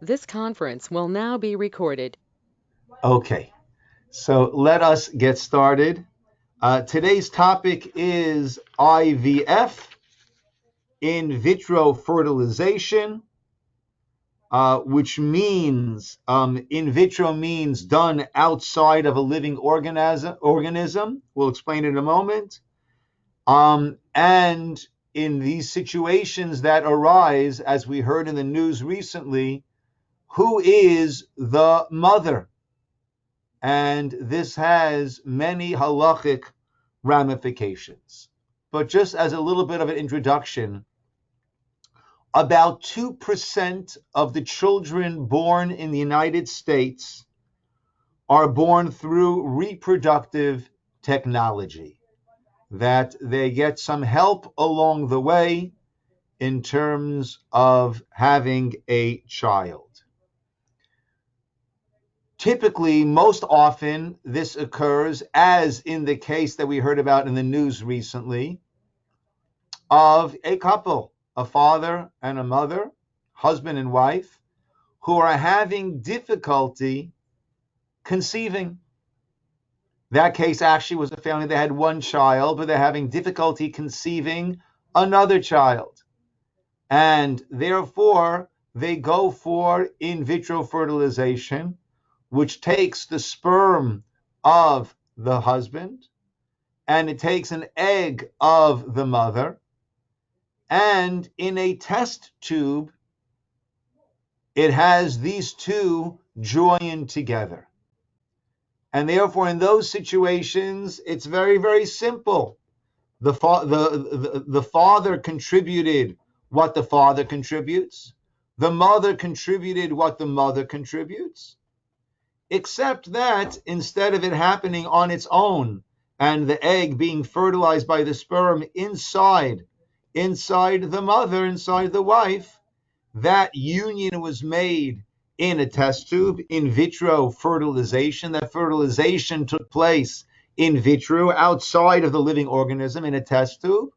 This conference will now be recorded. Okay, so let us get started. Today's topic is IVF, in vitro fertilization, which means in vitro means done outside of a living organism. We'll explain in a moment. And in these situations that arise, as we heard in the news recently, who is the mother? And this has many halachic ramifications. But just as a little bit of an introduction, about 2% of the children born in the United States are born through reproductive technology, that they get some help along the way in terms of having a child. Typically, most often, this occurs, as in the case that we heard about in the news recently, of a couple, a father and a mother, husband and wife, who are having difficulty conceiving. That case actually was a family that had one child, but they're having difficulty conceiving another child. And therefore, they go for in vitro fertilization, which takes the sperm of the husband and it takes an egg of the mother, and in a test tube, it has these two joined together. And therefore, in those situations, it's very, very simple. The father contributed what the father contributes. The mother contributed what the mother contributes. Except that instead of it happening on its own and the egg being fertilized by the sperm inside the mother, inside the wife, that union was made in a test tube, in vitro fertilization. That fertilization took place in vitro, outside of the living organism, in a test tube.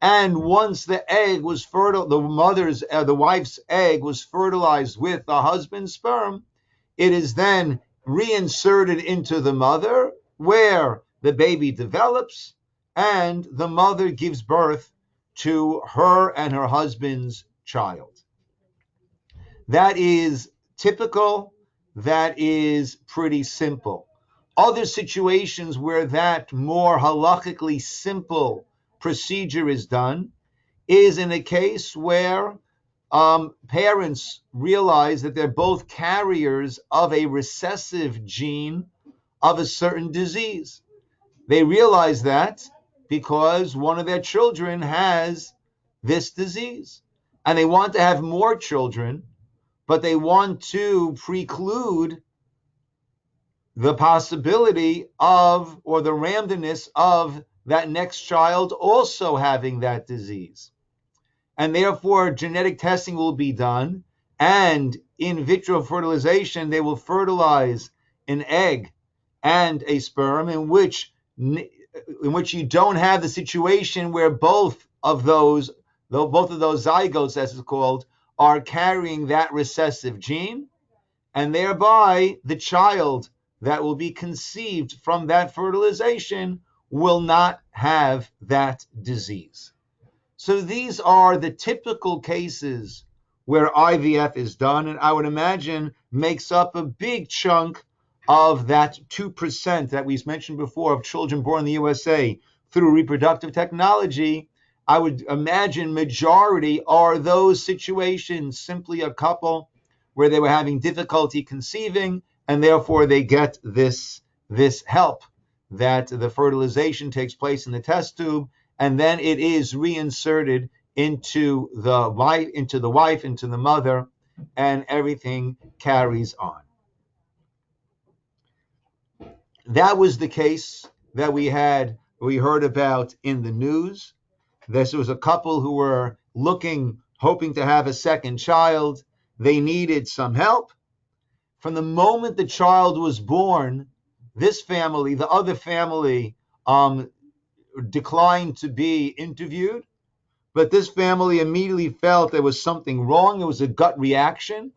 And once the egg was fertile, the wife's egg was fertilized with the husband's sperm, it is then reinserted into the mother, where the baby develops and the mother gives birth to her and her husband's child. That is typical. That is pretty simple. Other situations where that more halachically simple procedure is done is in a case where parents realize that they're both carriers of a recessive gene of a certain disease. They realize that because one of their children has this disease, and they want to have more children, but they want to preclude the possibility of, or the randomness of, that next child also having that disease. And therefore, genetic testing will be done, and in vitro fertilization, they will fertilize an egg and a sperm, in which you don't have the situation where both of those zygotes, as it's called, are carrying that recessive gene, and thereby the child that will be conceived from that fertilization will not have that disease. So these are the typical cases where IVF is done, and I would imagine makes up a big chunk of that 2% that we mentioned before of children born in the USA through reproductive technology. I would imagine majority are those situations, simply a couple where they were having difficulty conceiving, and therefore they get this help, that the fertilization takes place in the test tube, and then it is reinserted into the wife, into the mother, and everything carries on. That was the case that we heard about in the news. This was a couple who were hoping to have a second child. They needed some help. From the moment the child was born, this family, the other family, declined to be interviewed, but this family immediately felt there was something wrong. It was a gut reaction.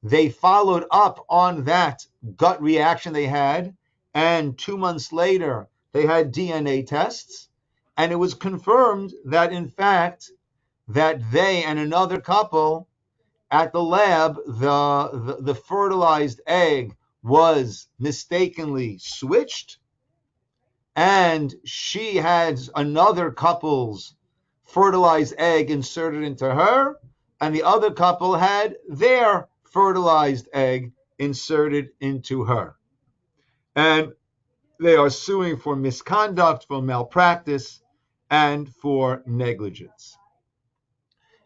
they followed up on that gut reaction they had, and 2 months later, they had DNA tests, and it was confirmed that, in fact, that they and another couple at the lab, the fertilized egg was mistakenly switched, and she had another couple's fertilized egg inserted into her, and the other couple had their fertilized egg inserted into her. And they are suing for misconduct, for malpractice, and for negligence.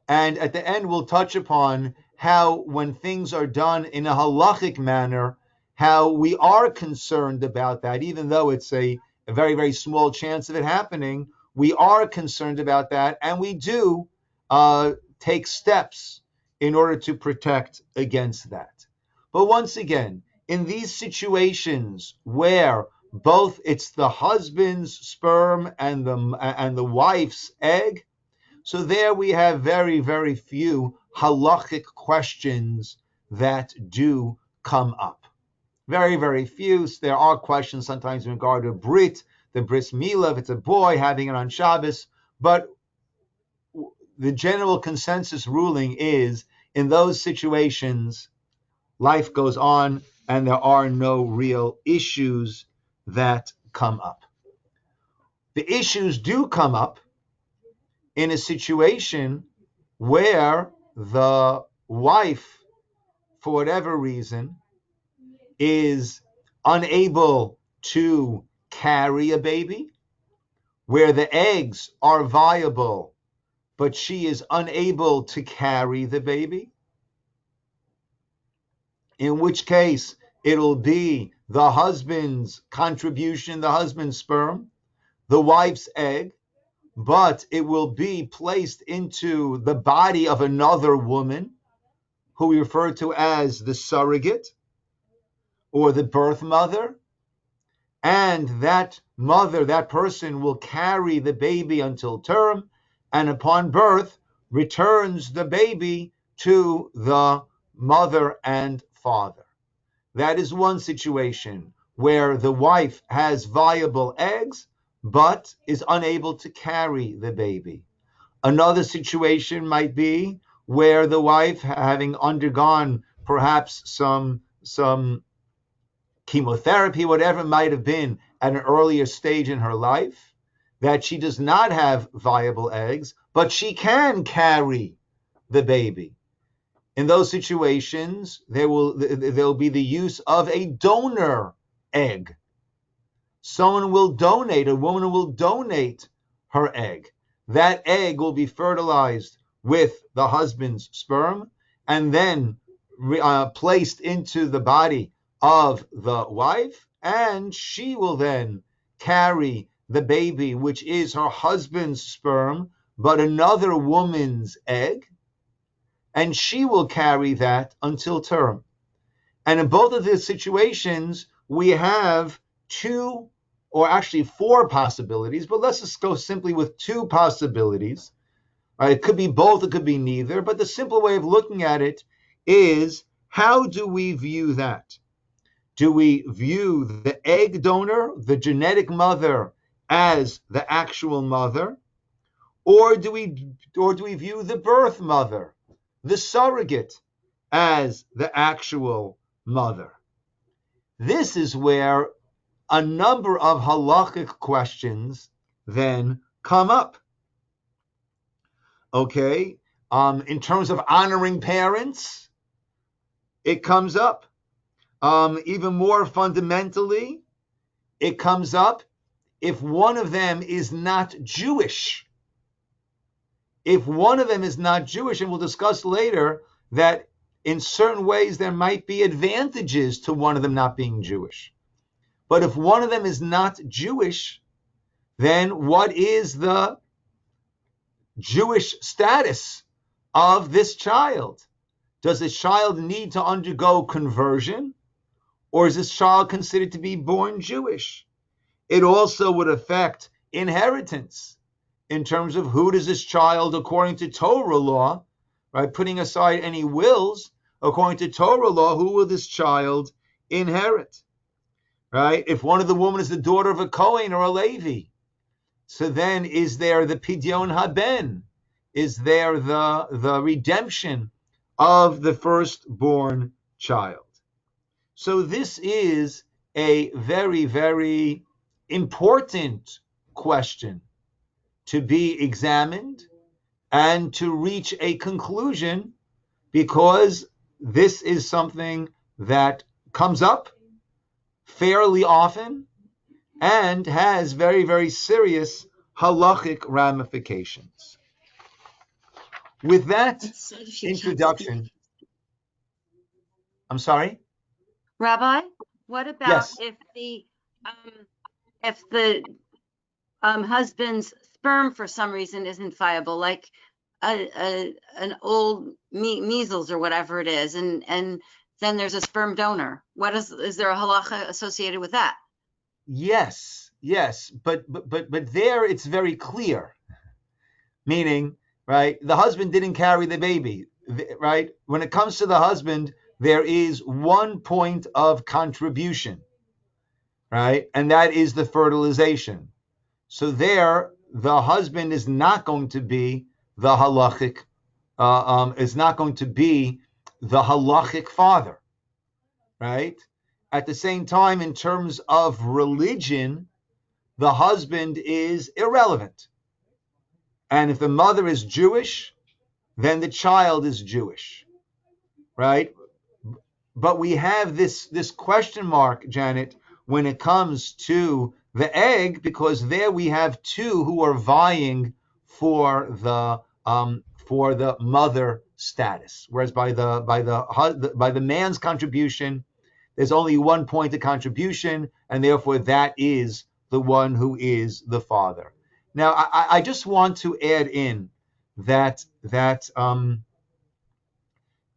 And at the end, we'll touch upon how, when things are done in a halachic manner, how we are concerned about that, even though it's a very, very small chance of it happening. We are concerned about that, and we do take steps in order to protect against that. But once again, in these situations where both it's the husband's sperm and the wife's egg, so there we have very, very few halachic questions that do come up. Very, very few. There are questions sometimes in regard to Brit, the bris milah, if it's a boy having it on Shabbos, but the general consensus ruling is, in those situations, life goes on and there are no real issues that come up. The issues do come up in a situation where the wife, for whatever reason, is unable to carry a baby, where the eggs are viable, but she is unable to carry the baby, in which case it'll be the husband's contribution, the husband's sperm, the wife's egg, but it will be placed into the body of another woman, who we refer to as the surrogate or the birth mother, and that mother, that person, will carry the baby until term, and upon birth returns the baby to the mother and father. That is one situation where the wife has viable eggs but is unable to carry the baby. Another situation might be where the wife, having undergone perhaps some chemotherapy, whatever it might have been at an earlier stage in her life, that she does not have viable eggs, but she can carry the baby. In those situations, there will be the use of a donor egg. Someone will donate, a woman will donate her egg. That egg will be fertilized with the husband's sperm and then placed into the body of the wife, and she will then carry the baby, which is her husband's sperm, but another woman's egg, and she will carry that until term. And in both of these situations, we have two, or actually four possibilities, but let's just go simply with two possibilities. It could be both, it could be neither, but the simple way of looking at it is, how do we view that? Do we view the egg donor, the genetic mother, as the actual mother? Or do we view the birth mother, the surrogate, as the actual mother? This is where a number of halachic questions then come up. Okay, in terms of honoring parents, it comes up. Even more fundamentally, it comes up if one of them is not Jewish. If one of them is not Jewish, and we'll discuss later that in certain ways there might be advantages to one of them not being Jewish. But if one of them is not Jewish, then what is the Jewish status of this child? Does this child need to undergo conversion, or is this child considered to be born Jewish? It also would affect inheritance in terms of who does this child, according to Torah law, right, putting aside any wills, according to Torah law, who will this child inherit? Right? If one of the women is the daughter of a Kohen or a Levi, so then is there the Pidyon Haben? Is there the redemption of the firstborn child? So this is a very, very important question to be examined and to reach a conclusion, because this is something that comes up fairly often and has very, very serious halachic ramifications. With that introduction, I'm sorry? Rabbi, what about Yes. if the husband's sperm for some reason isn't viable, like an old measles or whatever it is, and then there's a sperm donor? Is there a halacha associated with that? Yes, but there it's very clear. Meaning, right, the husband didn't carry the baby, right? When it comes to the husband, there is one point of contribution, right? And that is the fertilization. So there, the husband is not going to be the halachic, is not going to be the halachic father, right? At the same time, in terms of religion, the husband is irrelevant. And if the mother is Jewish, then the child is Jewish, right? But we have this question mark, Janet, when it comes to the egg, because there we have two who are vying for the mother status, whereas by the man's contribution, there's only one point of contribution, and therefore that is the one who is the father. Now, I just want to add in that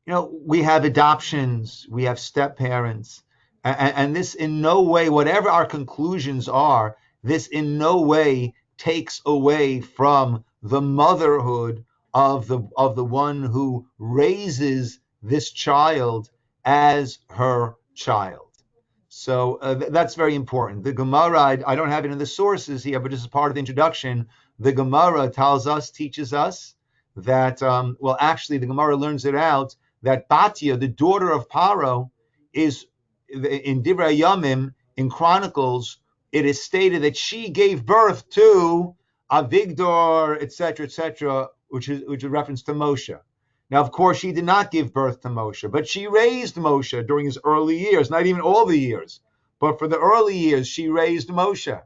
we have adoptions, we have step parents, and this in no way, whatever our conclusions are, this in no way takes away from the motherhood of the one who raises this child as her child. So that's very important. The Gemara, I don't have it in the sources here, but this is part of the introduction. The Gemara teaches us that, actually the Gemara learns it out, that Batia, the daughter of Paro, is in Divrei Yamim, in Chronicles, it is stated that she gave birth to Avigdor, etc., which is a reference to Moshe. Now, of course, she did not give birth to Moshe, but she raised Moshe during his early years, not even all the years, but for the early years, she raised Moshe.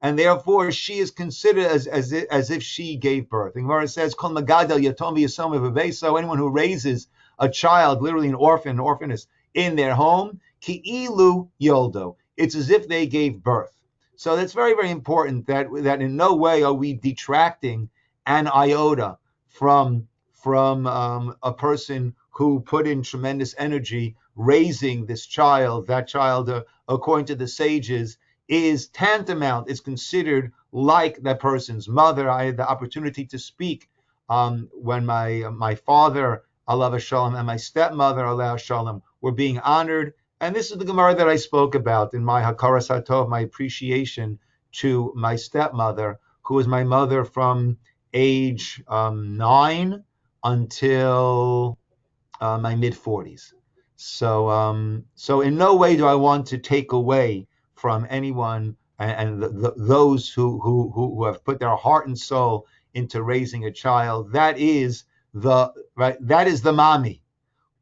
And therefore, she is considered as if she gave birth. And Gemara says, Kol Magadal Yatom V'Yasom V'Veso, anyone who raises a child, literally an orphaness, in their home, Ki'ilu Yoldo. It's as if they gave birth. So that's very, very important that in no way are we detracting an iota from a person who put in tremendous energy raising this child. That child, according to the sages, is tantamount, is considered like that person's mother. I had the opportunity to speak when my father, alav shalom, and my stepmother, alav shalom, were being honored. And this is the Gemara that I spoke about in my Hakaras HaTov, my appreciation to my stepmother, who was my mother from age 9 until my mid-40s. So in no way do I want to take away from anyone and those who have put their heart and soul into raising a child. That is the mommy.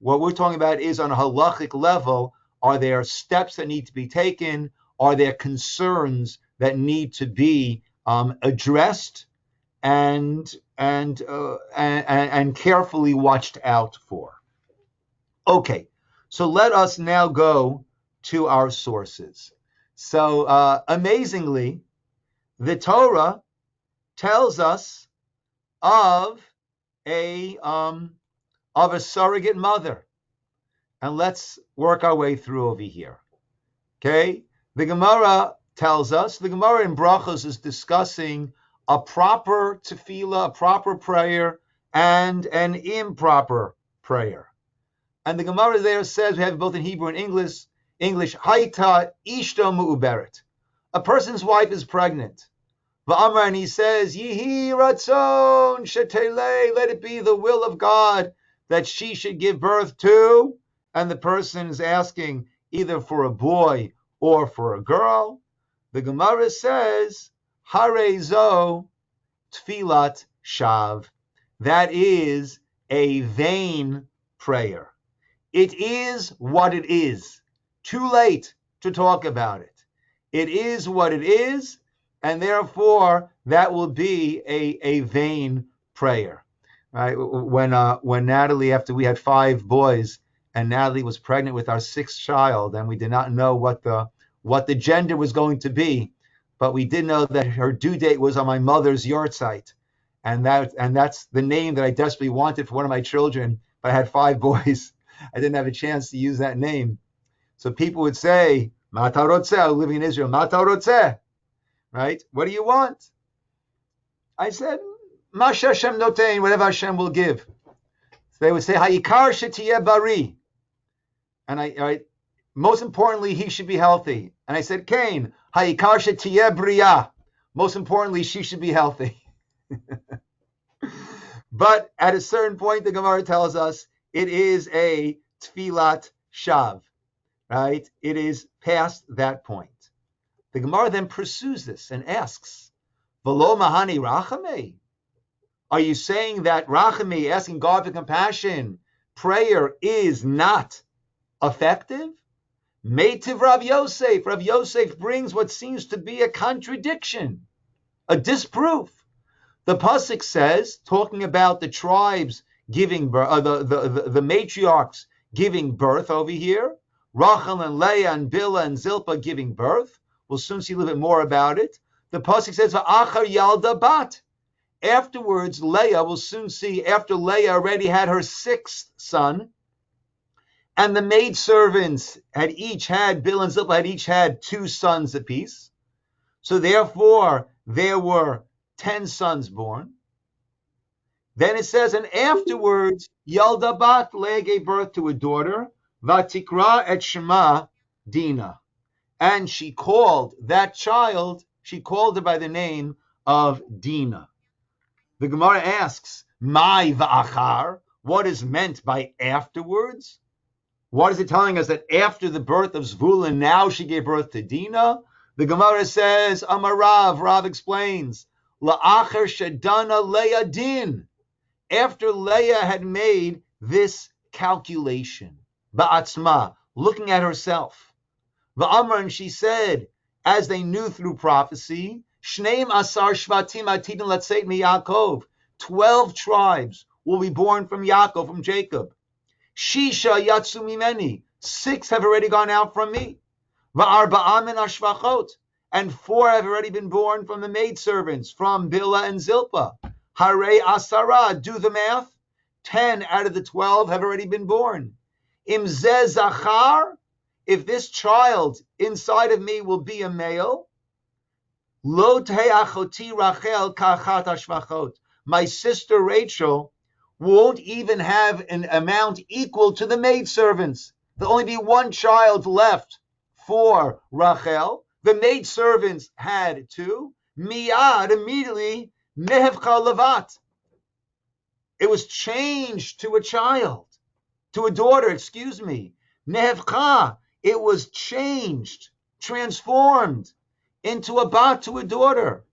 What we're talking about is on a halachic level, are there steps that need to be taken? Are there concerns that need to be addressed and carefully watched out for? Okay, so let us now go to our sources. So amazingly, the Torah tells us of a surrogate mother, and let's work our way through over here. Okay, the Gemara tells us, the Gemara in Brachos is discussing a proper tefillah, a proper prayer, and an improper prayer. And the Gemara there says, we have it both in Hebrew and English, Haita ishto mu'uberet. A person's wife is pregnant. V'amar, and he says, Yihi ratzon shetele, let it be the will of God that she should give birth to. And the person is asking either for a boy or for a girl. The Gemara says, Hare zo tfilat shav. That is a vain prayer. It is what it is. Too late to talk about it. It is what it is, and therefore that will be a vain prayer. Right? When Natalie, after we had 5 boys, and Natalie was pregnant with our 6th child, and we did not know what the gender was going to be, but we did know that her due date was on my mother's yahrzeit, and that's the name that I desperately wanted for one of my children. But I had 5 boys. I didn't have a chance to use that name. So people would say, Mata rotzeh, living in Israel, Mata rotzeh, right? What do you want? I said, Masha Hashem notein, whatever Hashem will give. So they would say, Ha'ikar shetiyeh bari. And most importantly, he should be healthy. And I said, Cain, Ha'ikar shetiyeh bria. Most importantly, she should be healthy. But at a certain point, the Gemara tells us it is a tfilat shav, right? It is past that point. The Gemara then pursues this and asks, V'lo mahani rachame? Are you saying that rachame, asking God for compassion, prayer is not effective? Meitiv Rav Yosef. Rav Yosef brings what seems to be a contradiction, a disproof. The pasuk says, talking about the tribes giving birth, the matriarchs giving birth over here, Rachel and Leah and Bilhah and Zilpah giving birth. We'll soon see a little bit more about it. The pasuk says, V'achar yalda bat. Afterwards, Leah, we'll soon see, after Leah already had her 6th son, and the maidservants had each had, Bilhah and Zilpah had each had 2 sons apiece. So therefore, there were 10 sons born. Then it says, and afterwards, Yalda bat, Leah gave birth to a daughter, Vatikra et Shema Dina. And she called that child, she called her by the name of Dina. The Gemara asks, Mai va'achar, what is meant by afterwards? What is it telling us that after the birth of Zvulun, now she gave birth to Dina? The Gemara says, Amarav, Rav explains, La'achar shadana Leah din. After Leah had made this calculation, ba'atzma, looking at herself. Va'amar, and she said, as they knew through prophecy, Shneim asar shvatim atidin latzeit miYaakov. 12 tribes will be born from Yaakov, from Jacob. Shisha yatsu mimeni. 6 have already gone out from me. Va'arba'am min ashvachot. And 4 have already been born from the maidservants, from Bilhah and Zilpah. Harei asara, do the math. 10 out of the 12 have already been born. Imzeh zachar, if this child inside of me will be a male, lo tehei achoti Rachel kachat ashvachot. My sister Rachel won't even have an amount equal to the maidservants. There'll only be 1 child left for Rachel. The maidservants had 2. Miyad, immediately, nehevcha levat. It was changed to a child, to a daughter, excuse me. Nehevcha, it was changed, transformed into a bat, to a daughter.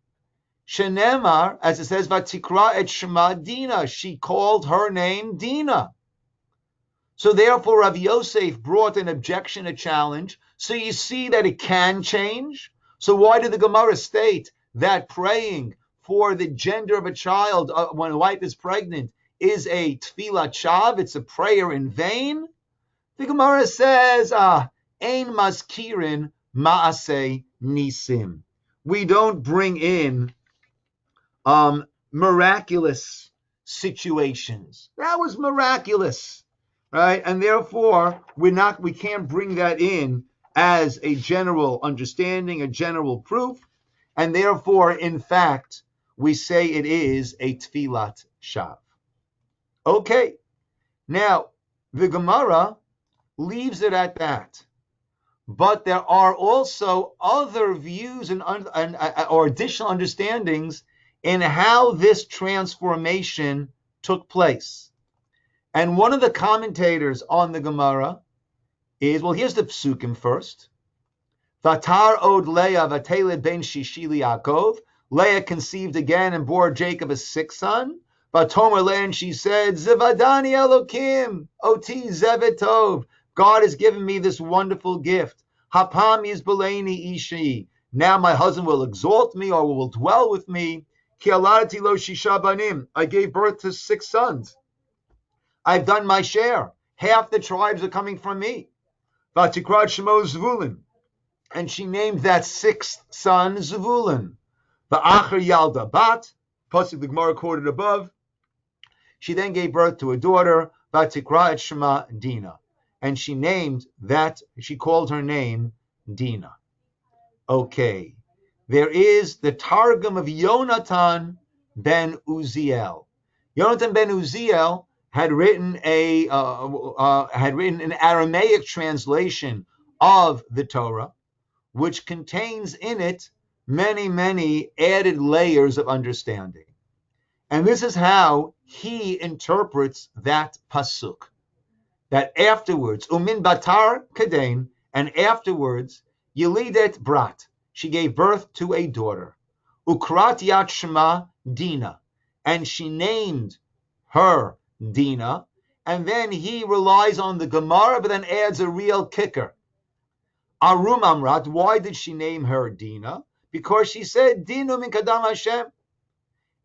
Shenemar, as it says, Vatikra et Shema Dina. She called her name Dina. So therefore, Rav Yosef brought an objection, a challenge. So you see that it can change. So why did the Gemara state that praying for the gender of a child when a wife is pregnant is a tfilat shav? It's a prayer in vain. The Gemara says, Ein maskirin ma'aseh nisim. We don't bring in miraculous situations. That was miraculous, right? And therefore, we can't bring that in as a general understanding, a general proof, and therefore, in fact, we say it is a tfilat shav. Okay, now the Gemara leaves it at that. But there are also other views or additional understandings in how this transformation took place. And one of the commentators on the Gemara is, well, here's the psukim first. Vatar od Leah vateled ben shishili Yaakov. Leah conceived again and bore Jacob a sixth son. Vatomer Leah, and she said, Zivadani Elokim, oti zevetov. God has given me this wonderful gift. Hapam yizbaleni ishi. Now my husband will exalt me or will dwell with me. Ki aladati lo shisha banim. I gave birth to 6 sons. I've done my share. Half the tribes are coming from me. Vatikrad shemo Zvulun. And she named that 6th son Zvulun. Va'achar yalda bat. Pasuk the Gemara quoted above. She then gave birth to a daughter, Vatikra et Shema Dina. And she called her name Dina. Okay. There is the Targum of Yonatan ben Uziel. Yonatan ben Uziel had written an Aramaic translation of the Torah, which contains in it many, many added layers of understanding. And this is how he interprets that pasuk. That afterwards, umin batar kadein, and afterwards, yelidet brat, she gave birth to a daughter. Ukrat yat shema Dina, and she named her Dina. And then he relies on the Gemara, but then adds a real kicker. Arum Amrat, why did she name her Dina? Because she said, Dinu min kadam Hashem.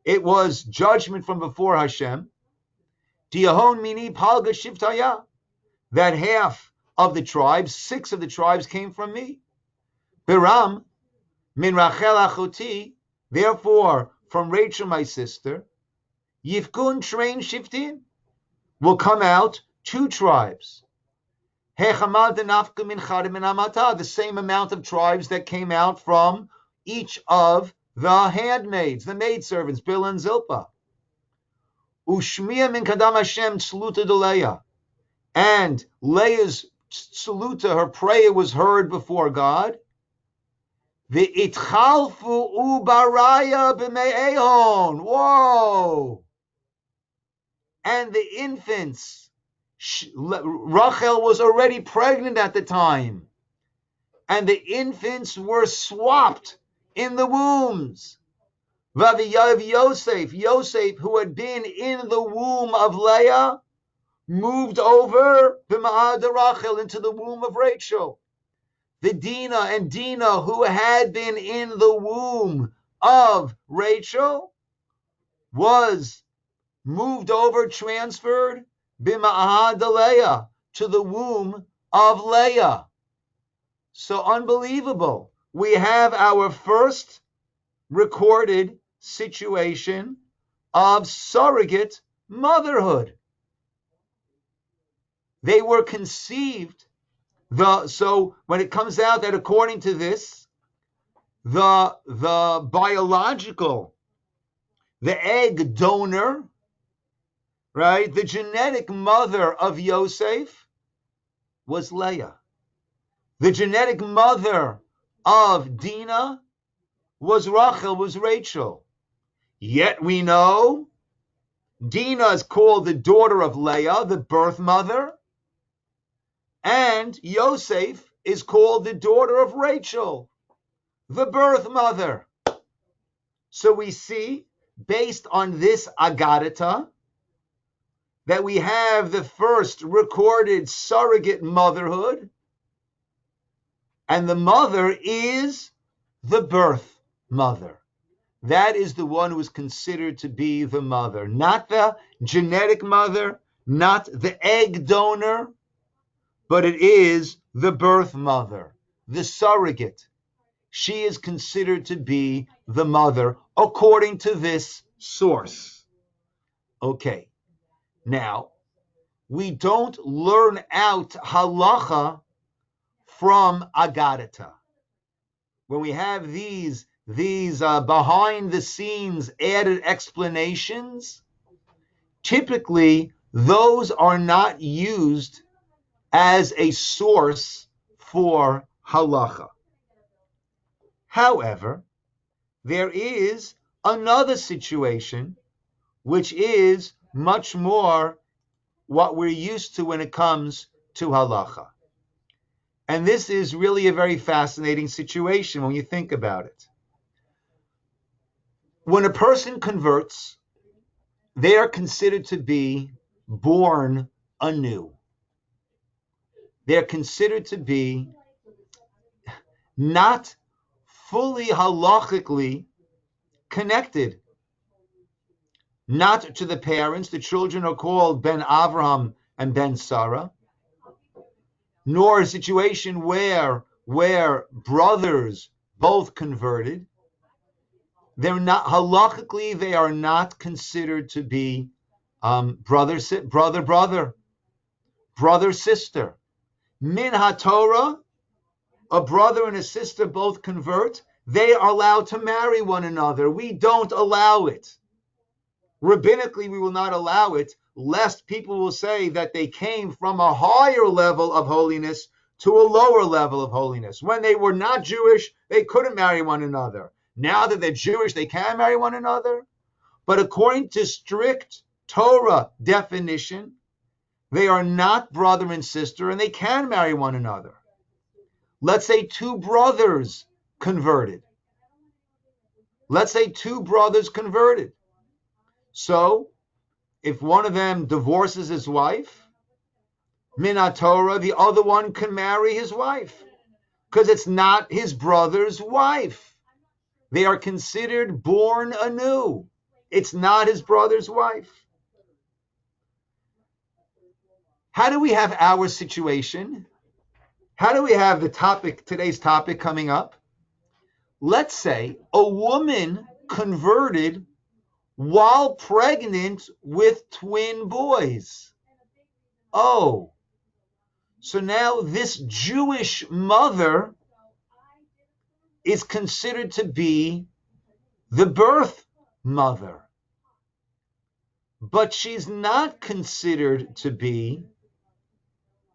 It was judgment from before Hashem. Diahon mini palga shiftaya. That half of the tribes, 6 of the tribes came from me. Biram min Rachel achuti. Therefore, from Rachel, my sister, Yifkun train shiftin, will come out 2 tribes. The same amount of tribes that came out from each of the handmaids, the maidservants, Bilhah and Zilpah. Ushmiya min kadam Hashem tzluta de Leah. And Leah's saluta, her prayer, was heard before God. The itchalfu ubaraya b'me'ehon. Whoa! And the infants, Rachel was already pregnant at the time, and the infants were swapped in the wombs. Yosef, who had been in the womb of Leah, moved over Rachel into the womb of Rachel. The Dina, who had been in the womb of Rachel, was moved over, transferred Leah to the womb of Leah. So unbelievable. We have our first recorded situation of surrogate motherhood. They were conceived. So when it comes out that according to this, the biological, the egg donor, right, the genetic mother of Yosef was Leah. The genetic mother of Dina was Rachel, was Rachel. Yet we know Dina is called the daughter of Leah, the birth mother, and Yosef is called the daughter of Rachel, the birth mother. So we see, based on this Agadata, that we have the first recorded surrogate motherhood, and the mother is the birth mother. That is the one who is considered to be the mother, not the genetic mother, not the egg donor, but it is the birth mother, the surrogate. She is considered to be the mother according to this source. Okay, now, we don't learn out halacha from Agadata. When we have these behind the scenes added explanations, typically those are not used as a source for halacha. However, there is another situation which is much more what we're used to when it comes to halacha. And this is really a very fascinating situation when you think about it. When a person converts, they are considered to be born anew. They're considered to be not fully halachically connected, not to the parents. The children are called Ben Avraham and Ben Sarah, nor a situation where brothers both converted. They're not halachically, they are not considered to be brother, sister. Min HaTorah, a brother and a sister both convert, they are allowed to marry one another. We don't allow it. Rabbinically, we will not allow it, lest people will say that they came from a higher level of holiness to a lower level of holiness. When they were not Jewish, they couldn't marry one another. Now that they're Jewish, they can marry one another. But according to strict Torah definition, they are not brother and sister, and they can marry one another. Let's say two brothers converted. So, if one of them divorces his wife, min HaTorah, the other one can marry his wife, because it's not his brother's wife. They are considered born anew. It's not his brother's wife. How do we have our situation? How do we have today's topic coming up? Let's say a woman converted while pregnant with twin boys. Oh, so now this Jewish mother is considered to be the birth mother, but she's not considered to be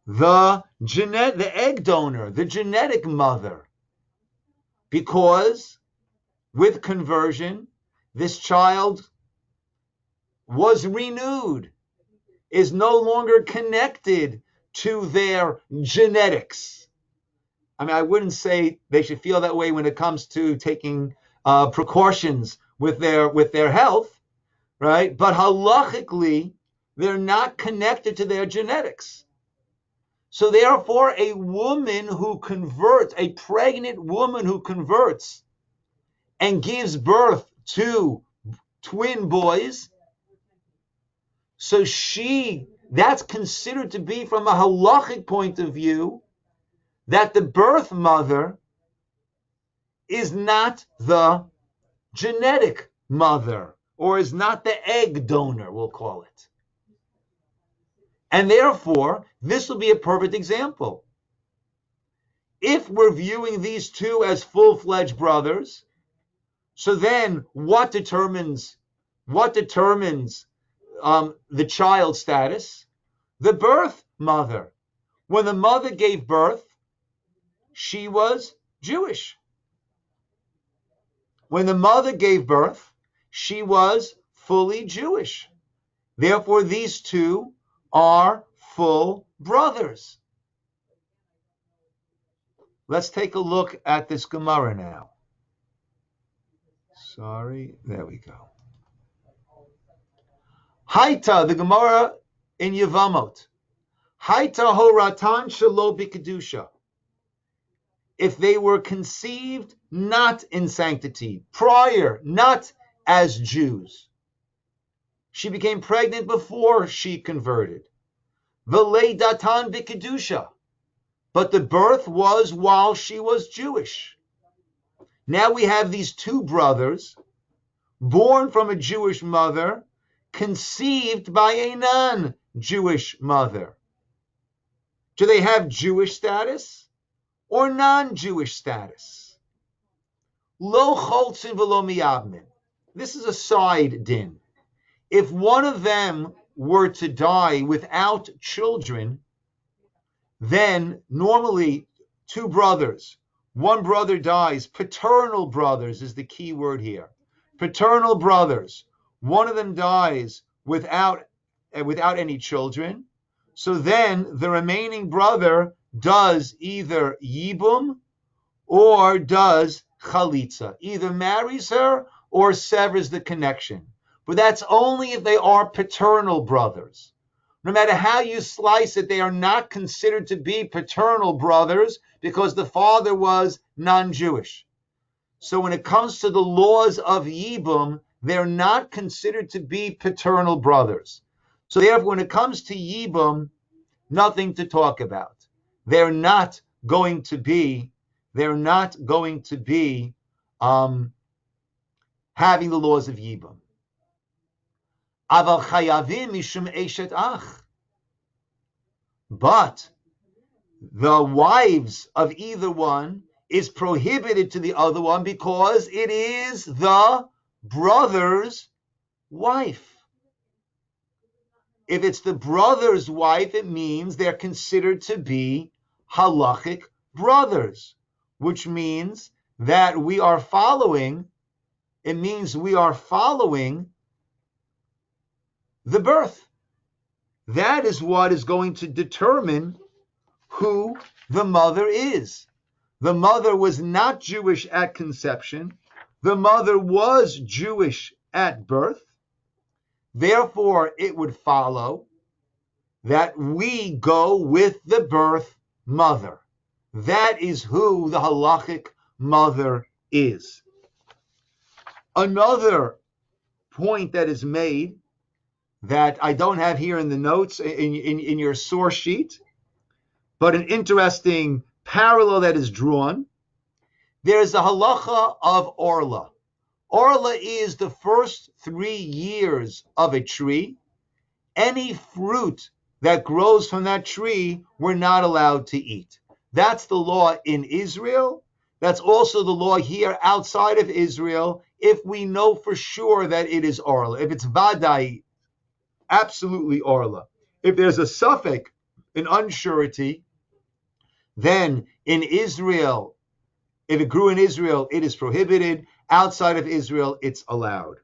the egg donor, the genetic mother, because with conversion, this child was renewed, is no longer connected to their genetics. I mean, I wouldn't say they should feel that way when it comes to taking precautions with their health, right? But halachically, they're not connected to their genetics. So therefore, a pregnant woman who converts and gives birth to twin boys, so that's considered to be, from a halachic point of view, that the birth mother is not the genetic mother, or is not the egg donor, we'll call it. And therefore, this will be a perfect example. If we're viewing these two as full-fledged brothers, so then what determines the child's status? The birth mother. When the mother gave birth, she was Jewish. When the mother gave birth, she was fully Jewish. Therefore, these two are full brothers. Let's take a look at this Gemara now. Sorry, there we go. Haita, the Gemara in Yevamot. Haita horatan shelo b'kedusha. If they were conceived not in sanctity, prior, not as Jews. She became pregnant before she converted. V'leidatan b'kedusha. But the birth was while she was Jewish. Now we have these two brothers, born from a Jewish mother, conceived by a non-Jewish mother. Do they have Jewish status or non-Jewish status? Lo choltzin v'lo miyavmin. This is a side din. If one of them were to die without children, then normally two brothers, one brother dies, paternal brothers is the key word here. Paternal brothers, one of them dies without any children. So then the remaining brother does either yibum or does chalitza, either marries her or severs the connection. But that's only if they are paternal brothers. No matter how you slice it, they are not considered to be paternal brothers because the father was non-Jewish. So when it comes to the laws of Yibum, they're not considered to be paternal brothers. So therefore, when it comes to Yibum, nothing to talk about. They're not going to be having the laws of Yibum. Aval chayavim mishum eshet ach. But the wives of either one is prohibited to the other one because it is the brother's wife. If it's the brother's wife, it means they're considered to be halachic brothers, which means that we are following the birth. That is what is going to determine who the mother is. The mother was not Jewish at conception. The mother was Jewish at birth. Therefore, it would follow that we go with the birth mother. That is who the halachic mother is. Another point that is made that I don't have here in the notes in your source sheet, but an interesting parallel that is drawn. There's a halacha of orla. Orla is the first 3 years of a tree. Any fruit that grows from that tree, we're not allowed to eat. That's the law in Israel. That's also the law here outside of Israel, if we know for sure that it is orla. If it's vadai, absolutely orla. If there's a suffix, an unsurety, then in Israel, if it grew in Israel, it is prohibited. Outside of Israel, it's allowed.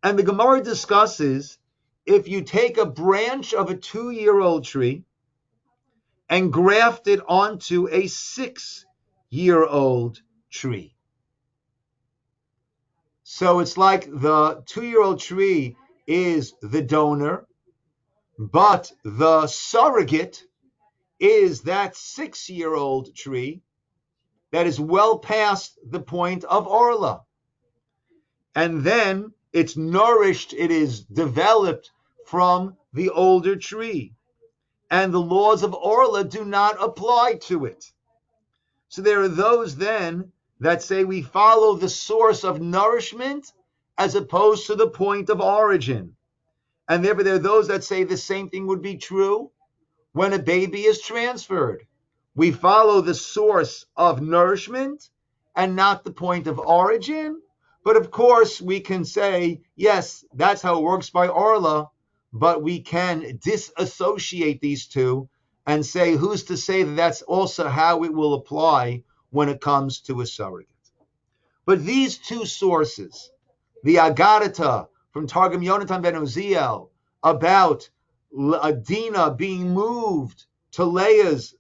And the Gemara discusses if you take a branch of a 2-year-old tree and graft it onto a 6-year-old tree. So it's like the 2-year-old tree is the donor, but the surrogate is that 6-year-old tree that is well past the point of orla. And then it's nourished, it is developed from the older tree. And the laws of orla do not apply to it. So there are those then that say we follow the source of nourishment as opposed to the point of origin. And therefore there are those that say the same thing would be true when a baby is transferred. We follow the source of nourishment and not the point of origin. But of course, we can say, yes, that's how it works by orla, but we can disassociate these two and say, who's to say that that's also how it will apply when it comes to a surrogate? But these two sources, the Agadata from Targum Yonatan ben Uziel about Dinah being moved to Leah's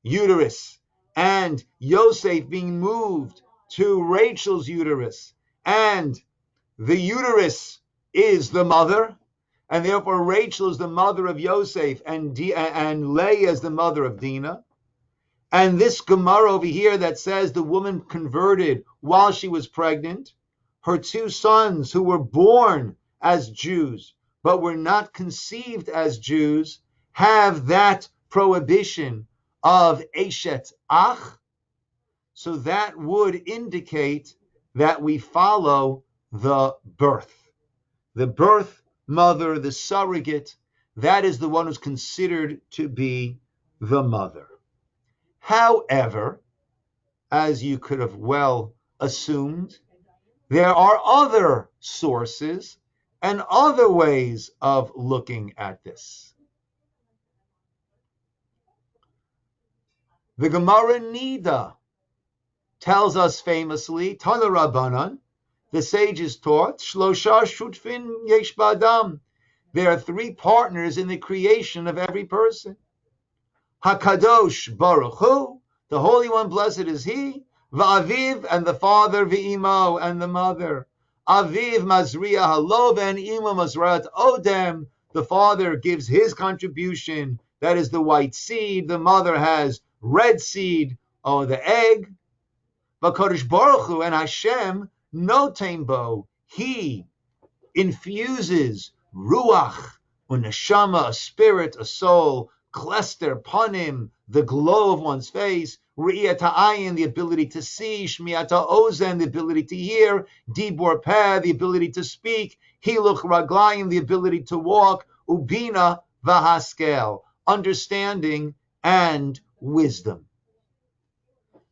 uterus and Yosef being moved to Rachel's uterus, and the uterus is the mother, and therefore Rachel is the mother of Yosef, and Leah is the mother of Dinah. And this Gemara over here that says the woman converted while she was pregnant, her 2 sons who were born as Jews but were not conceived as Jews have that prohibition of Eshet Ach. So that would indicate that we follow the birth. The birth mother, the surrogate, that is the one who's considered to be the mother. However, as you could have well assumed, there are other sources and other ways of looking at this. The Gemara Nida tells us famously, Tana Rabbanan, the sages taught, Shlosha Shutfin Yesh Ba'adam. There are three partners in the creation of every person. HaKadosh Baruch Hu, the Holy One, blessed is He, Va'aviv, and the father, V'imo, and the mother. Aviv Mazriya Halov, and Imo Mazrat Odem. The father gives his contribution, that is the white seed. The mother has red seed, or the egg. V'Kodesh Baruch Hu, and Hashem, Noten Bo, He infuses ruach, uneshama, a spirit, a soul, klester, panim, the glow of one's face, re'iyat ha'ayin, the ability to see, shmiat ha'ozen, the ability to hear, dibor peh, the ability to speak, hiluch raglayim, the ability to walk, ubina v'haskel, understanding and wisdom.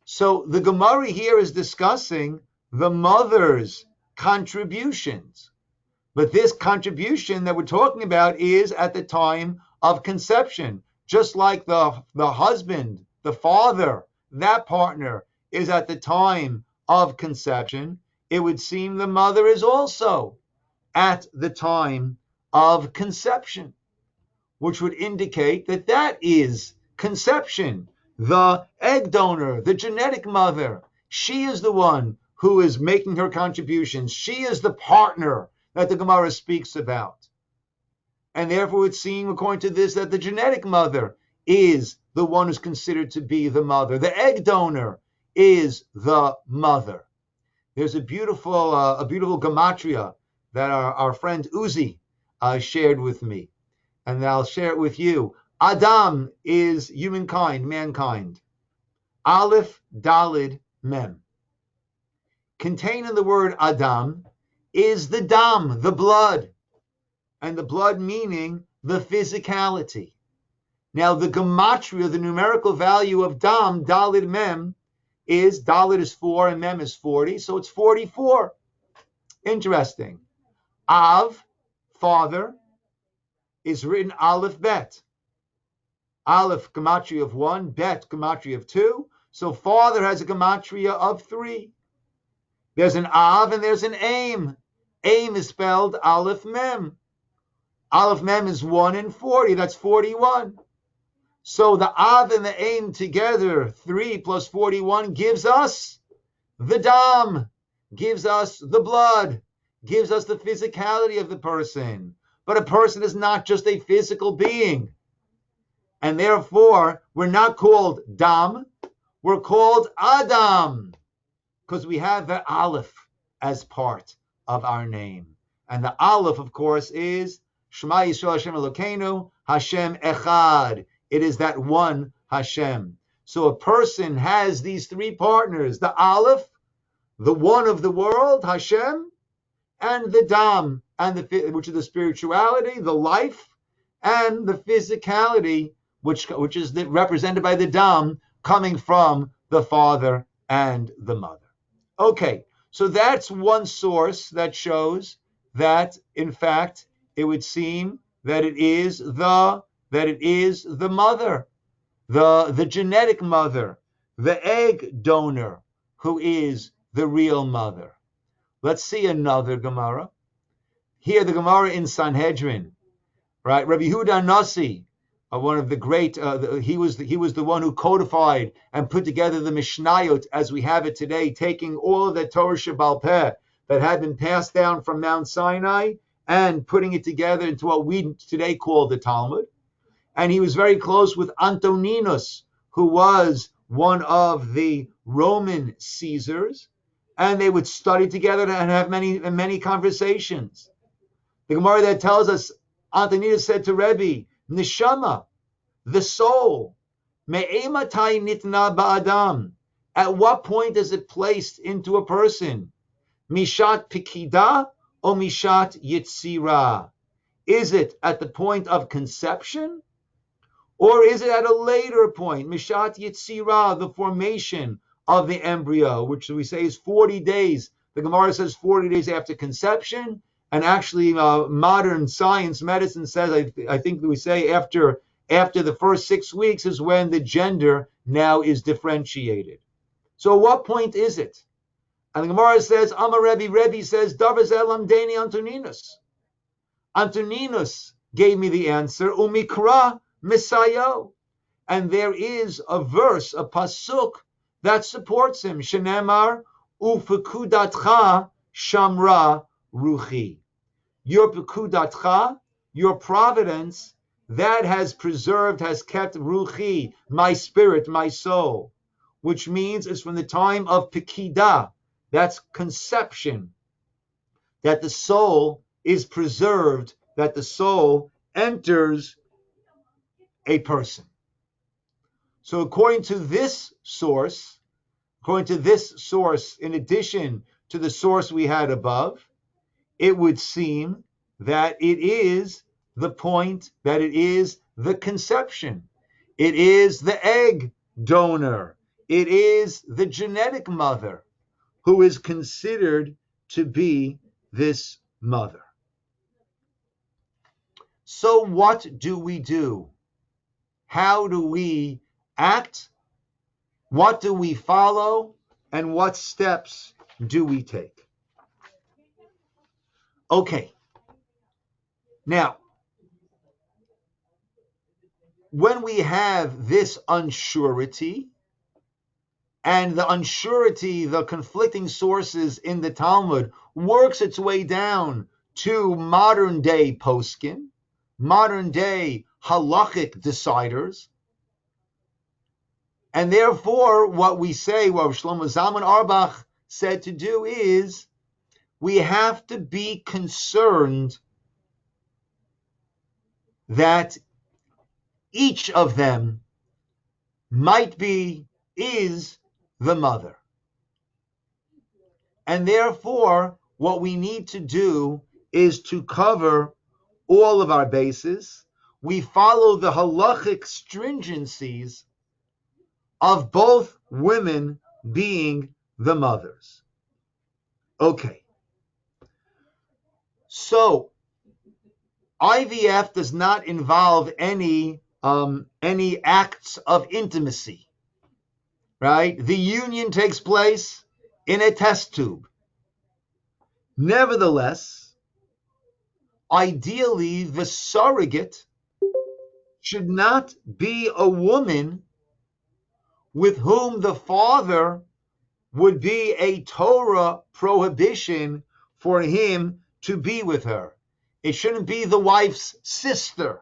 So the Gemara here is discussing the mother's contributions. But this contribution that we're talking about is at the time of conception. Just like the husband, the father, that partner is at the time of conception, it would seem the mother is also at the time of conception, which would indicate that that is conception. The egg donor, the genetic mother, she is the one who is making her contributions. She is the partner that the Gemara speaks about. And therefore it would seem, according to this, that the genetic mother is the one who's considered to be the mother. The egg donor is the mother. There's a beautiful gematria that our friend Uzi shared with me, and I'll share it with you. Adam is humankind, mankind. Aleph, Dalid, Mem. Contained in the word Adam is the dam, the blood, and the blood meaning the physicality. Now the gematria, the numerical value of dam, Dalid, Mem, is, Dalid is 4 and Mem is 40, so it's 44. Interesting. Av, father, is written Aleph, Bet. Aleph, gematria of 1, Bet, gematria of 2, so father has a gematria of 3. There's an Av and there's an Aim. Aim is spelled Aleph Mem. Aleph Mem is 1 and 40. That's 41. So the Av and the Aim together, 3 plus 41, gives us the Dam, gives us the blood, gives us the physicality of the person. But a person is not just a physical being. And therefore, we're not called Dam, we're called Adam, because we have the Aleph as part of our name. And the Aleph, of course, is Shema Yisrael Hashem Elokeinu, Hashem Echad. It is that one Hashem. So a person has these three partners, the Aleph, the one of the world, Hashem, and the Dam, which is the spirituality, the life, and the physicality, which is represented by the Dam, coming from the father and the mother. Okay, so that's one source that shows that, in fact, it would seem that it is the mother, the genetic mother, the egg donor, who is the real mother. Let's see another Gemara. Here, the Gemara in Sanhedrin, right? Rabbi Yehuda Nasi, one of the great, he was the one who codified and put together the Mishnayot as we have it today, taking all of the Torah Shebaal Peh that had been passed down from Mount Sinai and putting it together into what we today call the Talmud. And he was very close with Antoninus, who was one of the Roman Caesars, and they would study together and have many conversations. The Gemara that tells us, Antoninus said to Rebbe, Neshama, the soul, me'ematai nitna ba'adam. At what point is it placed into a person? Mishat pikida or mishat yitzira? Is it at the point of conception? Or is it at a later point? Mishat yitzira, the formation of the embryo, which we say is 40 days. The Gemara says 40 days after conception, And actually, modern science, medicine says, I think we say after the first 6 weeks is when the gender now is differentiated. So at what point is it? And the Gemara says, Amar Rebbe says, Davaz elam deni Antoninus. Antoninus gave me the answer, Umikra Misayo. And there is a verse, a pasuk, that supports him. Shenemar ufekudatcha shamra ruchi. Your pekudatcha, your providence, that has preserved, has kept ruchi, my spirit, my soul, which means it's from the time of pekida, that's conception, that the soul is preserved, that the soul enters a person. So according to this source, in addition to the source we had above, it would seem that it is the point, that it is the conception. It is the egg donor. It is the genetic mother who is considered to be this mother. So what do we do? How do we act? What do we follow? And what steps do we take? Okay. Now, when we have this unsurety, and the unsurety, the conflicting sources in the Talmud, works its way down to modern day poskim, modern day halachic deciders, and therefore what we say, what Shlomo Zalman Auerbach said to do is, we have to be concerned that each of them is the mother. And therefore, what we need to do is to cover all of our bases. We follow the halachic stringencies of both women being the mothers. Okay. So, IVF does not involve any acts of intimacy, right? The union takes place in a test tube. Nevertheless, ideally, the surrogate should not be a woman with whom the father would be a Torah prohibition for him to be with her. It shouldn't be the wife's sister,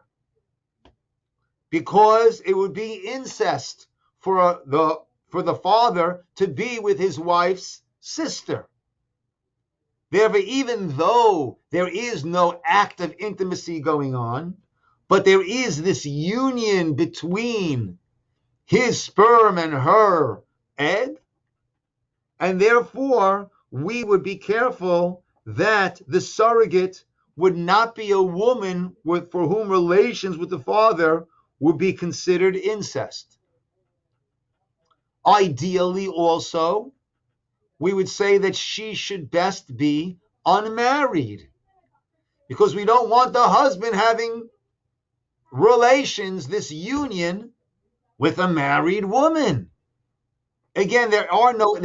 because it would be incest for the father to be with his wife's sister. Therefore, even though there is no act of intimacy going on, but there is this union between his sperm and her egg, and therefore we would be careful that the surrogate would not be a woman for whom relations with the father would be considered incest. Ideally also, we would say that she should best be unmarried, because we don't want the husband having relations, this union, with a married woman. Again, there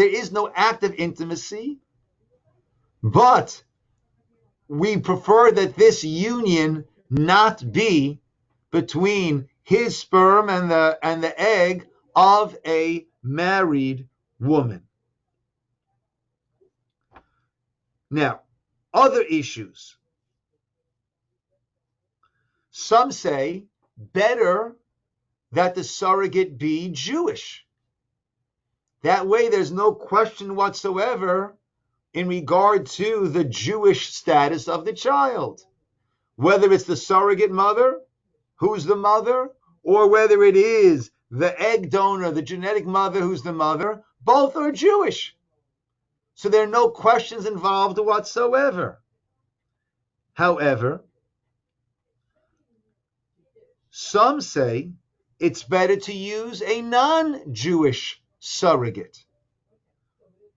is no act of intimacy, but we prefer that this union not be between his sperm and the egg of a married woman. Now, other issues. Some say better that the surrogate be Jewish. That way there's no question whatsoever in regard to the Jewish status of the child. Whether it's the surrogate mother, who's the mother, or whether it is the egg donor, the genetic mother, who's the mother, both are Jewish. So there are no questions involved whatsoever. However, some say it's better to use a non-Jewish surrogate.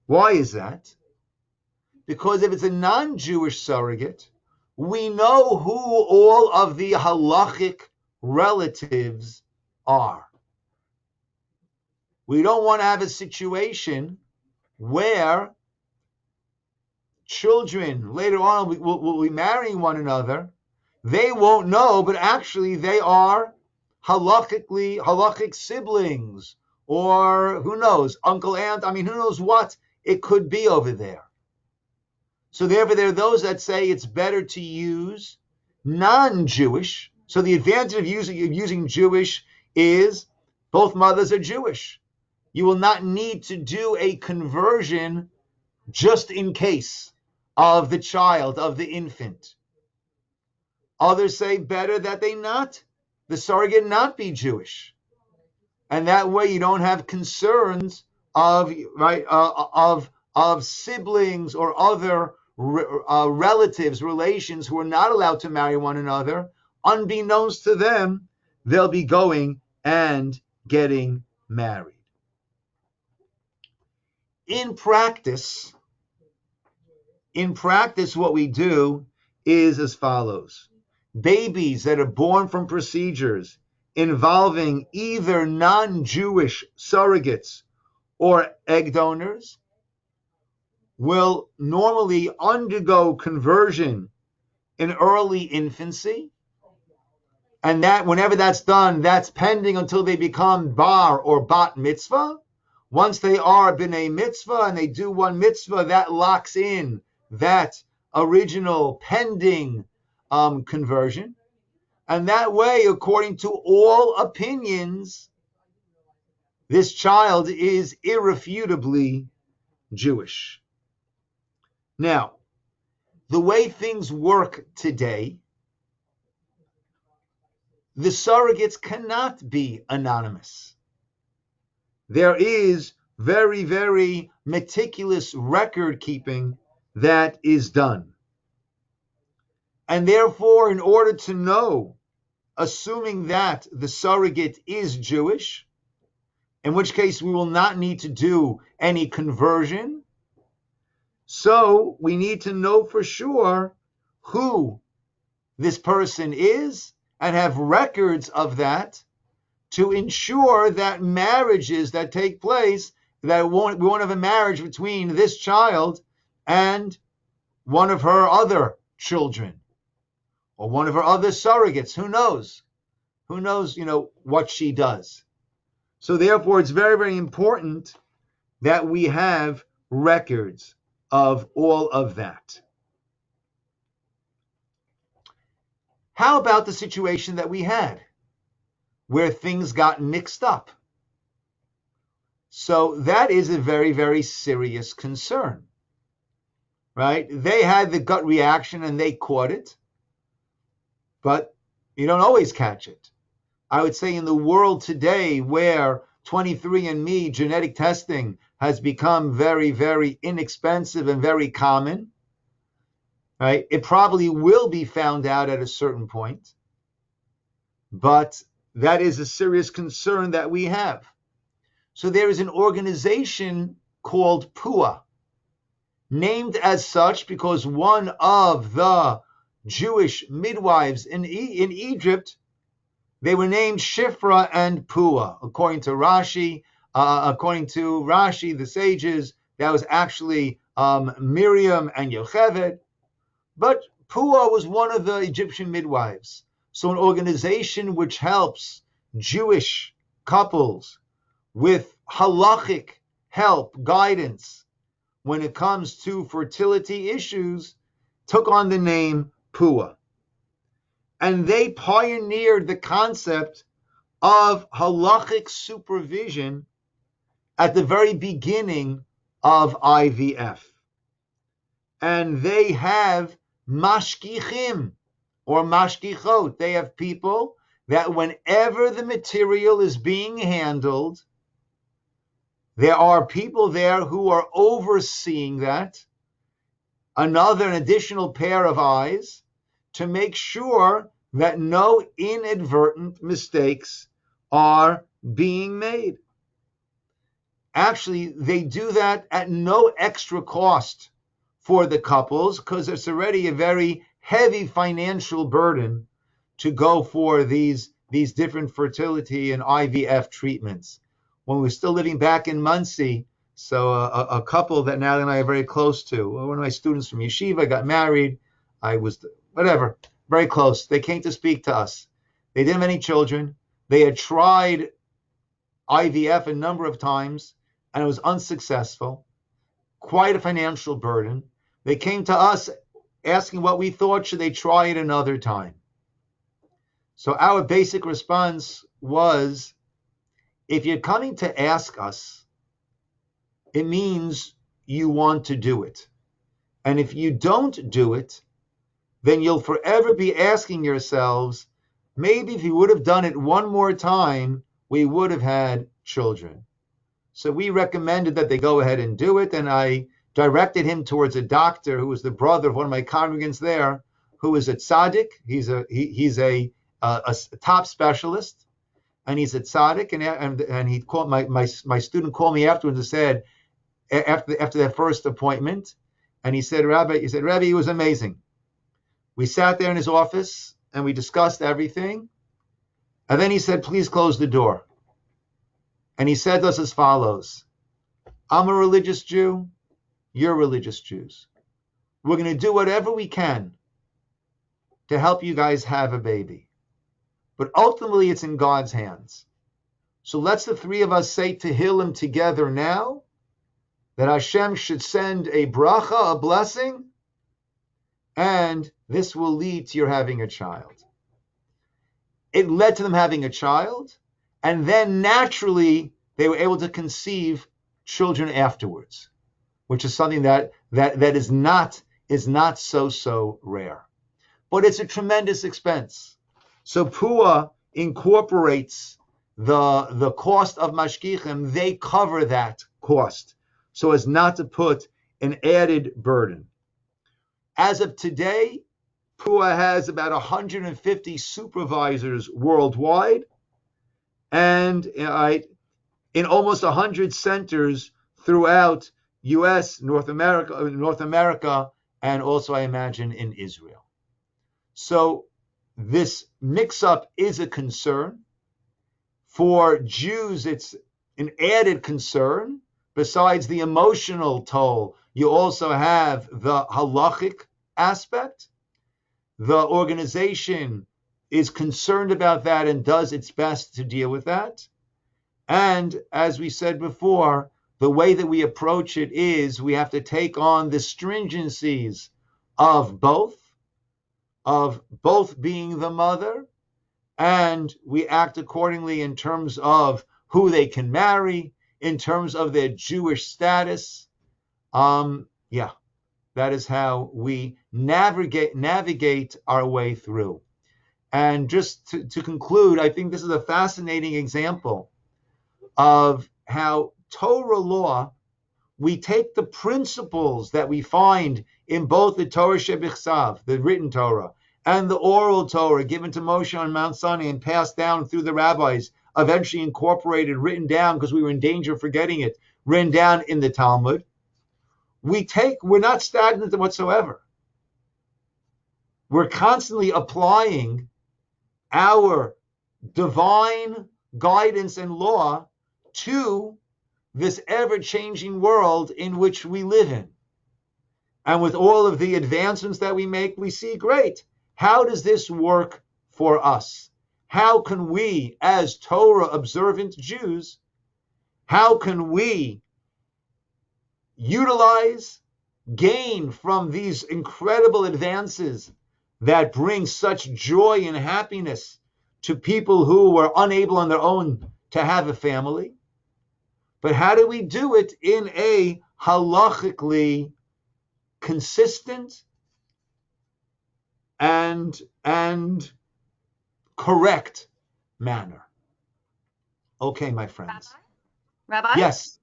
Why is that? Because if it's a non-Jewish surrogate, we know who all of the halachic relatives are. We don't want to have a situation where children later on will be marrying one another. They won't know, but actually they are halachic siblings, or who knows, uncle, aunt, who knows what it could be over there. So therefore, there are those that say it's better to use non-Jewish. So the advantage of using Jewish is both mothers are Jewish. You will not need to do a conversion just in case of the child, of the infant. Others say better that the surrogate not be Jewish. And that way you don't have concerns of siblings or other relatives, relations who are not allowed to marry one another. Unbeknownst to them, they'll be going and getting married. In practice, what we do is as follows. Babies that are born from procedures involving either non-Jewish surrogates or egg donors will normally undergo conversion in early infancy. And that whenever that's done, that's pending until they become bar or bat mitzvah. Once they are b'nei mitzvah and they do one mitzvah, that locks in that original pending conversion. And that way, according to all opinions, this child is irrefutably Jewish. Now, the way things work today, the surrogates cannot be anonymous. There is very, very meticulous record keeping that is done. And therefore, in order to know, assuming that the surrogate is Jewish, in which case we will not need to do any conversion, so we need to know for sure who this person is and have records of that to ensure that marriages that take place, that we won't have a marriage between this child and one of her other children or one of her other surrogates. Who knows? Who knows, what she does. So therefore, it's very, very important that we have records of all of that. How about the situation that we had where things got mixed up? So that is a very, very serious concern, right? They had the gut reaction and they caught it, but you don't always catch it. I would say in the world today where 23andMe genetic testing has become very, very inexpensive and very common, right? It probably will be found out at a certain point, but that is a serious concern that we have. So there is an organization called PUA, named as such because one of the Jewish midwives in Egypt, they were named Shifra and Pua. According to Rashi, the sages, that was actually Miriam and Yocheved. But Pua was one of the Egyptian midwives. So an organization which helps Jewish couples with halachic help, guidance, when it comes to fertility issues, took on the name Pua. And they pioneered the concept of halachic supervision at the very beginning of IVF. And they have mashgichim or mashgichot. They have people that whenever the material is being handled, there are people there who are overseeing that, an additional pair of eyes, to make sure that no inadvertent mistakes are being made. Actually, they do that at no extra cost for the couples because it's already a very heavy financial burden to go for these different fertility and IVF treatments. When we were still living back in Muncie, so a couple that Natalie and I are very close to, one of my students from yeshiva got married. I was, very close. They came to speak to us. They didn't have any children. They had tried IVF a number of times, and it was unsuccessful. Quite a financial burden. They came to us asking what we thought, should they try it another time? So our basic response was, if you're coming to ask us, it means you want to do it. And if you don't do it, then you'll forever be asking yourselves, maybe if you would have done it one more time, we would have had children. So we recommended that they go ahead and do it, and I directed him towards a doctor who was the brother of one of my congregants there, who is a tzaddik. He's a top specialist, and he's a tzaddik. And he called my student called me afterwards and said, after that first appointment, and he said, Rabbi, it was amazing. We sat there in his office and we discussed everything, and then he said, please close the door. And he said to us as follows: I'm a religious Jew, you're religious Jews. We're going to do whatever we can to help you guys have a baby. But ultimately, it's in God's hands. So let's the three of us say Tehillim together now, that Hashem should send a bracha, a blessing, and this will lead to your having a child. It led to them having a child, and then naturally they were able to conceive children afterwards, which is something that is not so rare. But it's a tremendous expense. So Pua incorporates the cost of mashgichim. They cover that cost so as not to put an added burden. As of today, Pua has about 150 supervisors worldwide, and in almost 100 centers throughout U.S., North America, and also, I imagine, in Israel. So this mix-up is a concern. For Jews, it's an added concern. Besides the emotional toll, you also have the halachic aspect. The organization is concerned about that and does its best to deal with that. And as we said before, the way that we approach it is we have to take on the stringencies of both being the mother, and we act accordingly in terms of who they can marry, in terms of their Jewish status. That is how we navigate our way through. And just to conclude, I think this is a fascinating example of how Torah law, we take the principles that we find in both the Torah Shebichsav, the written Torah, and the oral Torah given to Moshe on Mount Sinai and passed down through the rabbis, eventually incorporated, written down because we were in danger of forgetting it, written down in the Talmud. We're not stagnant whatsoever. We're constantly applying our divine guidance and law to this ever-changing world in which we live in. And with all of the advancements that we make, we see, great, how does this work for us? How can we, as Torah observant Jews, how can we utilize, gain from these incredible advances that bring such joy and happiness to people who were unable on their own to have a family? But how do we do it in a halachically consistent and correct manner? Okay, my friends. Rabbi? Yes.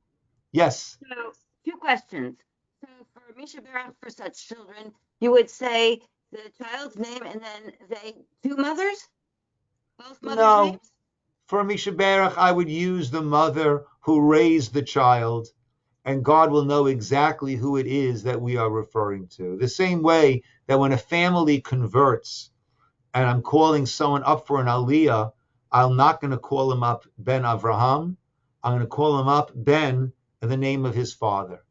So, two questions. So for Misha Berach, for such children, you would say the child's name and then two mothers? Both mothers' names? For Misha Berach, I would use the mother who raised the child and God will know exactly who it is that we are referring to. The same way that when a family converts and I'm calling someone up for an aliyah, I'm not going to call him up Ben Avraham. I'm going to call him up Ben in the name of his father.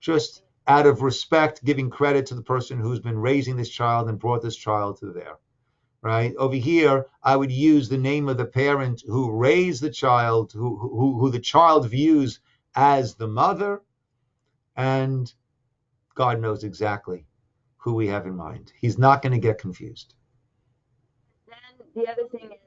Just out of respect, giving credit to the person who's been raising this child and brought this child to there. Right over here, I would use the name of the parent who raised the child, who the child views as the mother, and God knows exactly who we have in mind. He's not going to get confused. Then the other thing is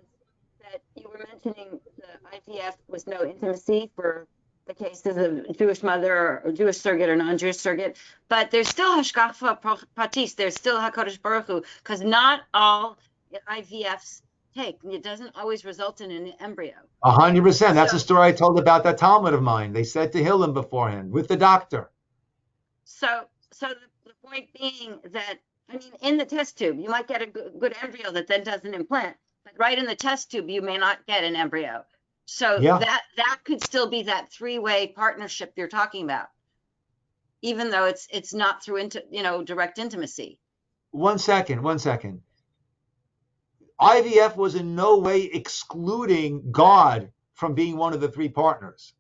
that you were mentioning the IVF was no intimacy for the cases of Jewish mother or Jewish surrogate or non-Jewish surrogate, but there's still hashgacha pratis, there's still HaKadosh Baruch Hu, because not all IVFs take. It doesn't always result in an embryo. 100%. That's a story I told about that Talmud of mine. They said to Hillel beforehand with the doctor. So the point being that, I mean, in the test tube, you might get a good embryo that then doesn't implant, but right in the test tube, you may not get an embryo. So Yeah. that could still be that three-way partnership you're talking about, even though it's not through direct intimacy. One second. IVF was in no way excluding God from being one of the three partners.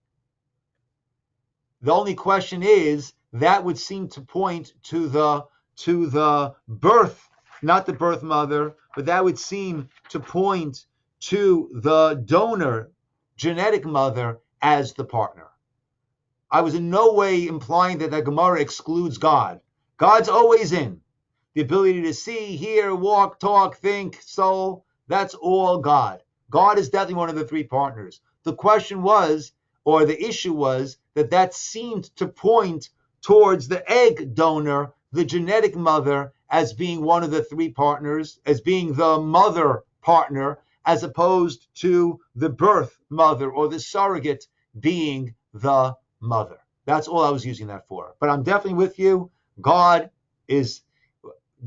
The only question is that would seem to point to the birth, not the birth mother, but that would seem to point to the donor, genetic mother, as the partner. I was in no way implying that the Gemara excludes God. God's always in. The ability to see, hear, walk, talk, think, soul, that's all God. God is definitely one of the three partners. The question was, or the issue was, that seemed to point towards the egg donor, the genetic mother, as being one of the three partners, as being the mother partner, as opposed to the birth mother or the surrogate being the mother. That's all I was using that for. But I'm definitely with you. God is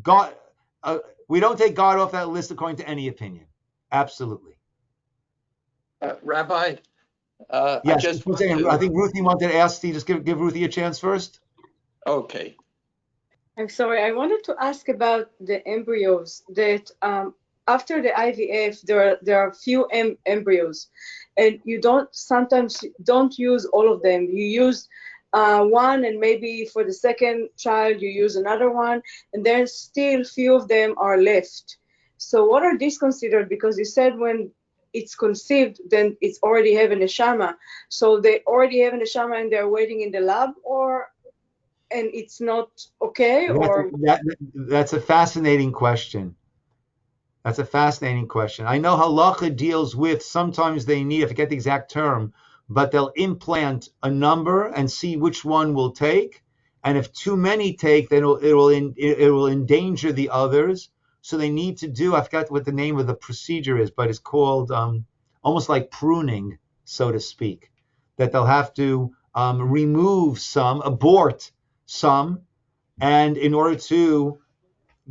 God. We don't take God off that list according to any opinion. Absolutely. Rabbi, Yes, I just want to... I think Ruthie wanted to ask. Just give Ruthie a chance first. Okay. I'm sorry. I wanted to ask about the embryos that after the IVF, there are few embryos, and you sometimes don't use all of them. You use one, and maybe for the second child you use another one, and there's still few of them are left. So what are these considered? Because you said when it's conceived, then it's already have a neshama. So they already have a neshama and they're waiting in the lab, and it's not okay? That's a fascinating question. I know halacha deals with, sometimes they need, I forget the exact term, but they'll implant a number and see which one will take. And if too many take, then it will endanger the others. So they need to do, I forgot what the name of the procedure is, but it's called almost like pruning, so to speak, that they'll have to remove some, abort some, and in order to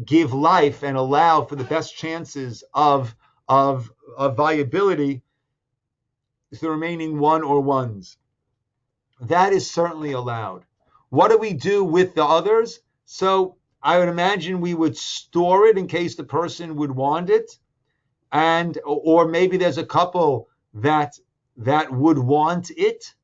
give life and allow for the best chances of viability, the remaining one or ones. That is certainly allowed. What do we do with the others? So I would imagine we would store it in case the person would want it, or maybe there's a couple that would want it.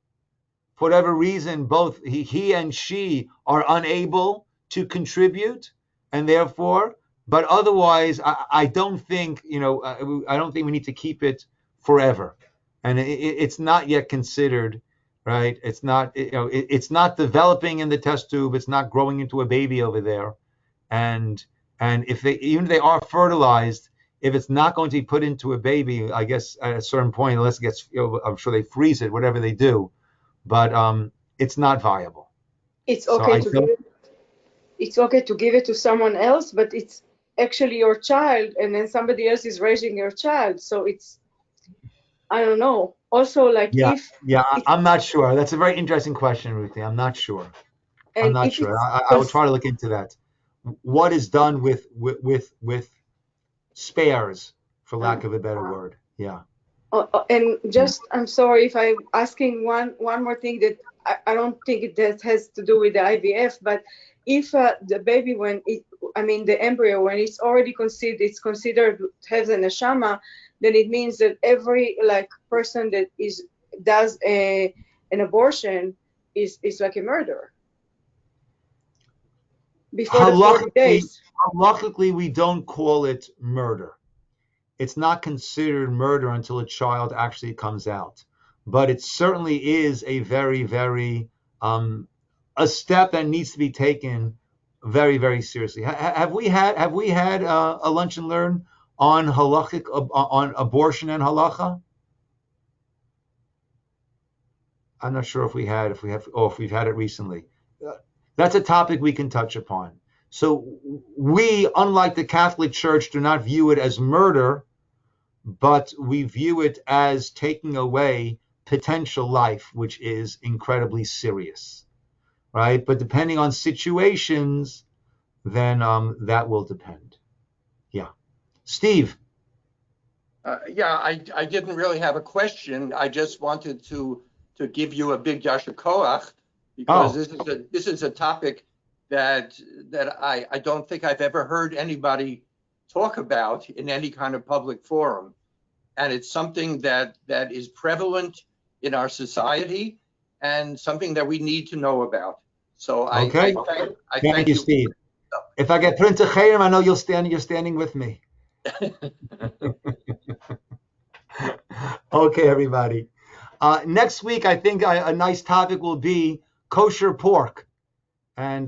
For whatever reason, both he and she are unable to contribute, and therefore, but otherwise, I don't think, I don't think we need to keep it forever. And it's not yet considered, right? It's not, it's not developing in the test tube. It's not growing into a baby over there. And if even if they are fertilized, if it's not going to be put into a baby, I guess at a certain point, unless it gets, I'm sure they freeze it, whatever they do, but it's not viable. It's okay it's okay to give it to someone else, but it's actually your child, and then somebody else is raising your child. So it's, I don't know. Also, like I'm not sure. That's a very interesting question, Ruthie. I'm not sure. I will try to look into that. What is done with spares, for lack of a better word? Yeah. And just, I'm sorry if I'm asking one more thing, that I don't think that has to do with the IVF, but if the baby, the embryo, when it's already conceived, it's considered has a neshama, then it means that every person that does an abortion is like a murderer before the 40 days. Halachically, we don't call it murder. It's not considered murder until a child actually comes out. But it certainly is a very, very a step that needs to be taken very, very seriously. Have we had a lunch and learn on halachic on abortion and halacha? I'm not sure if we've had it recently. That's a topic we can touch upon. So we, unlike the Catholic Church, do not view it as murder, but we view it as taking away potential life, which is incredibly serious, right? But depending on situations, then that will depend. Yeah. Steve. I didn't really have a question. I just wanted to give you a big yasher koach, because this is a topic that I don't think I've ever heard anybody talk about in any kind of public forum. And it's something that is prevalent in our society and something that we need to know about. So I thank you, Steve. If I get put into chayim, I know you're standing with me. Okay, everybody. Next week, I think a nice topic will be kosher pork, and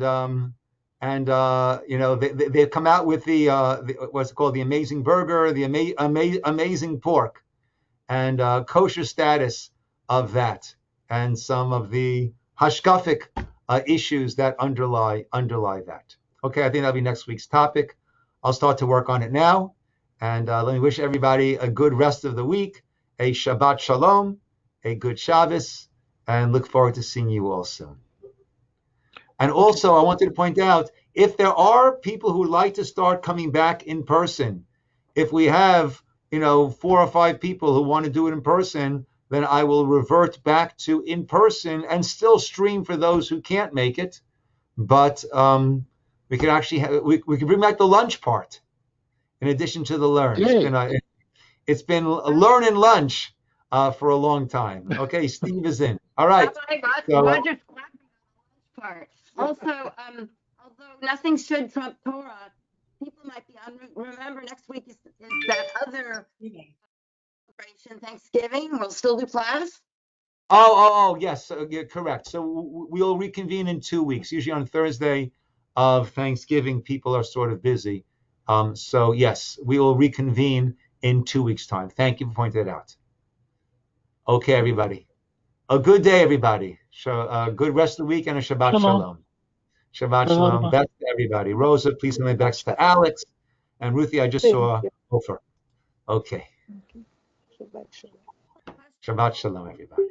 they've come out with the what's it called, the amazing burger, the amazing pork, and kosher status of that, and some of the hashkafic issues that underlie that. Okay, I think that'll be next week's topic. I'll start to work on it now, and let me wish everybody a good rest of the week, a Shabbat Shalom, a good Shabbos, and look forward to seeing you all soon. And also, I wanted to point out, if there are people who would like to start coming back in person, if we have 4 or 5 people who want to do it in person, then I will revert back to in person and still stream for those who can't make it. But we can actually we can bring back the lunch part in addition to the learn. It's been a learn and lunch for a long time. Okay, Steve is in. All right. Roger part. Also, although nothing should trump Torah, people might be remember next week is that other celebration, Thanksgiving. We'll still do class. Oh, yes, you're correct. So we'll reconvene in 2 weeks. Usually on Thursday of Thanksgiving, people are sort of busy. So yes, we will reconvene in 2 weeks' time. Thank you for pointing that out. Okay, everybody. A good day, everybody. A good rest of the week and a Shabbat Shalom. Shabbat Shalom. Beth to everybody. Rosa, please send my best to Alex. And Ruthie, I just saw Ofer. Okay. Shabbat Shalom, everybody.